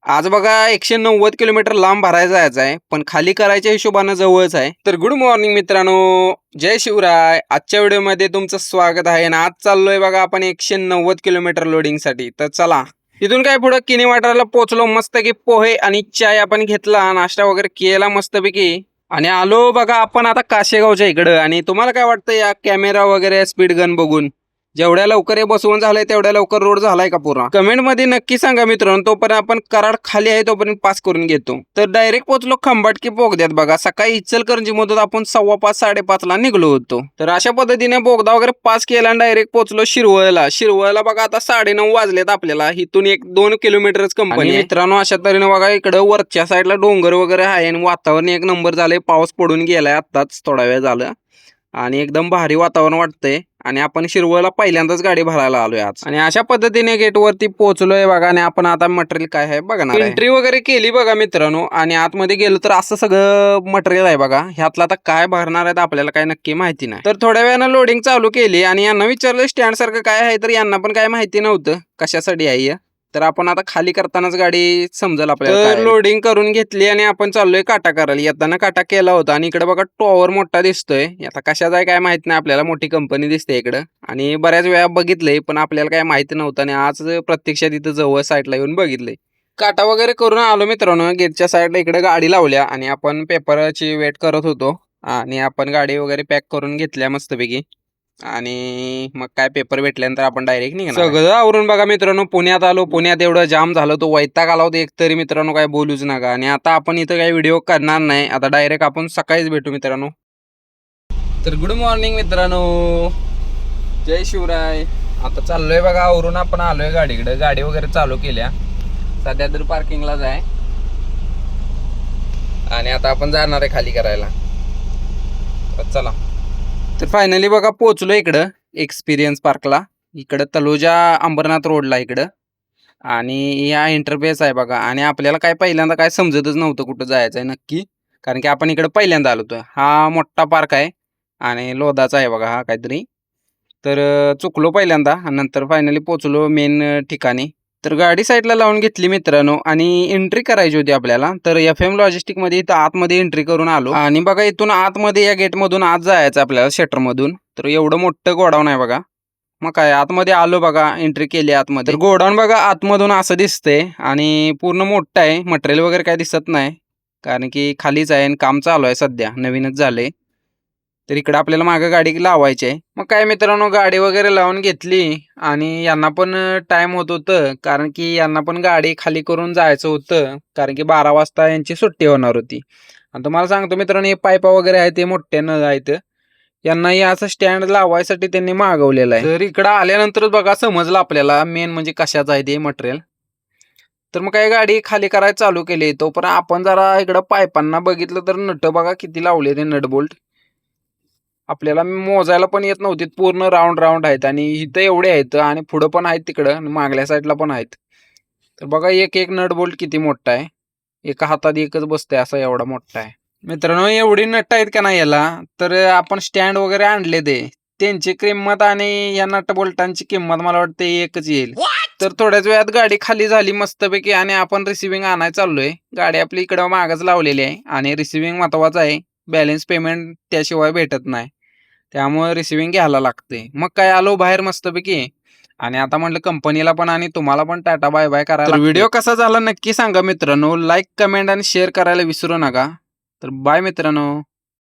आज बघा 190 किलोमीटर लांब भरायला जायचं आहे, पण खाली करायच्या हिशोबानं जवळच आहे. तर गुड मॉर्निंग मित्रांनो, जय शिवराय. आजच्या व्हिडिओमध्ये तुमचं स्वागत आहे आणि आज चाललोय बघा आपण 190 किलोमीटर लोडिंगसाठी. तर चला तिथून काय पुढे किनी वाटारला पोहोचलो. मस्त की पोहे आणि चाय आपण घेतला, नाश्ता वगैरे केला मस्तपैकी आणि आलो बघा आपण आता काशेगावच्या इकडं. आणि तुम्हाला काय वाटतं या कॅमेरा वगैरे स्पीड गन बघून, जेवढ्या लवकर हे बसवून झालंय तेवढ्या लवकर रोड झालाय का पूर्ण? कमेंट मध्ये नक्की सांगा मित्रांनो. तोपर्यंत आपण कराड खाली आहे तोपर्यंत पास करून घेतो. तर डायरेक्ट पोहोचलो खंबाटकी बोगद्यात बघा. सकाळी इचलकरंजी मधून आपण 5:15 5:30 ला निघलो होतो. तर अशा पद्धतीने बोगदा वगैरे पास केला आणि डायरेक्ट पोहोचलो शिरवळला. शिरवळला बघा आता 9:30 वाजलेत आपल्याला. इथून 1-2 किलोमीटरच कंपनी. मित्रांनो अशा तऱ्हेने बघा इकडे वरच्या साईडला डोंगर वगैरे आहे आणि वातावरण एक नंबर झालंय. पाऊस पडून गेलाय आताच थोडा वेळ झालं आणि एकदम भारी वातावरण वाटतंय. आणि आपण शिरवळला पहिल्यांदाच गाडी भरायला आलोय आज. आणि अशा पद्धतीने गेट वरती पोहोचलोय बघा. आणि आपण आता मटेरियल काय आहे बघणार. एंट्री वगैरे केली बघा मित्रांनो. आणि आतमध्ये गेलो तर असं सगळं मटेरियल आहे बघा. ह्यातलं आता काय भरणार आहेत आपल्याला काय नक्की माहिती नाही. तर थोड्या वेळानं लोडिंग चालू केली आणि यांना विचारलं स्टँड सारखं काय आहे, तर यांना पण काय माहिती नव्हतं कशासाठी आहे. तर आपण आता खाली करतानाच गाडी समजेल आपल्याला. तर लोडिंग करून घेतली आणि आपण चाललोय काटा करायला. येताना काटा केला होता आणि इकडे बघा टॉवर मोठा दिसतोय. आता कशाचा आहे काय माहित नाही आपल्याला. मोठी कंपनी दिसते इकडं आणि बऱ्याच वेळा बघितलंय पण आपल्याला काय माहिती नव्हतं. आणि आज प्रत्यक्षात इथं जवळ साईडला येऊन बघितलंय. काटा वगैरे करून आलो मित्रांनो. गेटच्या साईडला इकडे गाडी लावल्या आणि आपण पेपरची वेट करत होतो. आणि आपण गाडी वगैरे पॅक करून घेतल्या मस्तपैकी. आणि मग काय पेपर भेटल्यानंतर आपण डायरेक्ट निघालो. सगळं आवरून बघा मित्रांनो पुण्यात आलो. पुण्यात एवढं जाम झालं तो वैताग आला होता एक तरी मित्रांनो, काय बोलूच नका. आणि आता आपण इथं काही व्हिडिओ करणार नाही. आता डायरेक्ट आपण सकाळीच भेटू मित्रांनो. तर गुड मॉर्निंग मित्रांनो, जय शिवराय. आता चाललोय बघा आवरून आपण आलोय गाडीकडे. गाडी वगैरे चालू केल्या. सध्या तर पार्किंगलाच आहे आणि आता आपण जाणार आहे खाली करायला. चला. तर फायनली बघा पोहोचलो इकडं एक्सपिरियन्स पार्कला. इकडं तलोजा अंबरनाथ रोडला इकडं. आणि या इंटरफेस आहे बघा. आणि आपल्याला काय पहिल्यांदा काय समजतच नव्हतं कुठं जायचं आहे नक्की, कारण की आपण इकडं पहिल्यांदा आलो होतो. हा मोठा पार्क आहे आणि लोधाचा आहे बघा हा काहीतरी. तर चुकलो पहिल्यांदा आणि नंतर फायनली पोहोचलो मेन ठिकाणी. तर गाडी साईडला लावून घेतली मित्रांनो आणि एंट्री करायची होती आपल्याला. तर FM लॉजिस्टिकमध्ये इथं आतमध्ये एंट्री करून आलो. आणि बघा इथून आतमध्ये या गेटमधून आत जायचं आपल्याला शटरमधून. तर एवढं मोठं गोडाऊन आहे बघा. मग काय आतमध्ये आलो बघा, एंट्री केली आतमध्ये. तर गोडाऊन बघा आतमधून असं दिसतंय आणि पूर्ण मोठं आहे. मटेरियल वगैरे काय दिसत नाही कारण की खालीच आहे आणि काम चालू आहे सध्या, नवीनच झालंय. तर इकडे आपल्याला मागं गाडी लावायची आहे. मग काय मित्रांनो गाडी वगैरे लावून घेतली आणि यांना पण टाइम होत होतं कारण की यांना पण गाडी खाली करून जायचं होतं कारण की 12 वाजता यांची सुट्टी होणार होती. आणि तुम्हाला सांगतो मित्रांनो हे पाईपा वगैरे आहे ते मोठ्यानं आहेत. यांनाही असं स्टँड लावायसाठी त्यांनी मागवलेलं आहे. तर इकडं आल्यानंतरच बघा समजलं आपल्याला मेन म्हणजे कशाचं आहे ते मटेरियल. तर मग काय गाडी खाली करायला चालू केली. तोपर्यंत आपण जरा इकडं पाईपांना बघितलं तर नट बघा किती लावले ते नट बोल्ट. आपल्याला मोजायला पण येत नव्हती. पूर्ण राऊंड राऊंड आहेत आणि इथं एवढे आहेत आणि पुढं पण आहेत तिकडं मागल्या साईडला पण आहेत. तर बघा एक एक नट बोल्ट किती मोठा आहे. एका हातात एकच बसतंय असा एवढा मोठा आहे. मित्रांनो एवढी नट आहेत का नाही याला. तर आपण स्टँड वगैरे आणले ते त्यांची किंमत आणि या नट बोल्टांची किंमत मला वाटते एकच येईल. तर थोड्याच वेळात गाडी खाली झाली मस्तपैकी आणि आपण रिसिव्हिंग आणायला चाललोय. गाडी आपली इकडं मागच लावलेली आहे आणि रिसिव्हिंग महत्वाचं आहे. बॅलन्स पेमेंट त्याशिवाय भेटत नाही, त्यामुळे रिसिव्हिंग घ्यायला लागते. मग काय आलो बाहेर मस्तपैकी आणि आता म्हटलं कंपनीला पण आणि तुम्हाला पण टाटा बाय बाय करायला. व्हिडिओ कसा झाला नक्की सांगा मित्रांनो. लाईक कमेंट आणि शेअर करायला विसरू नका. तर बाय मित्रांनो.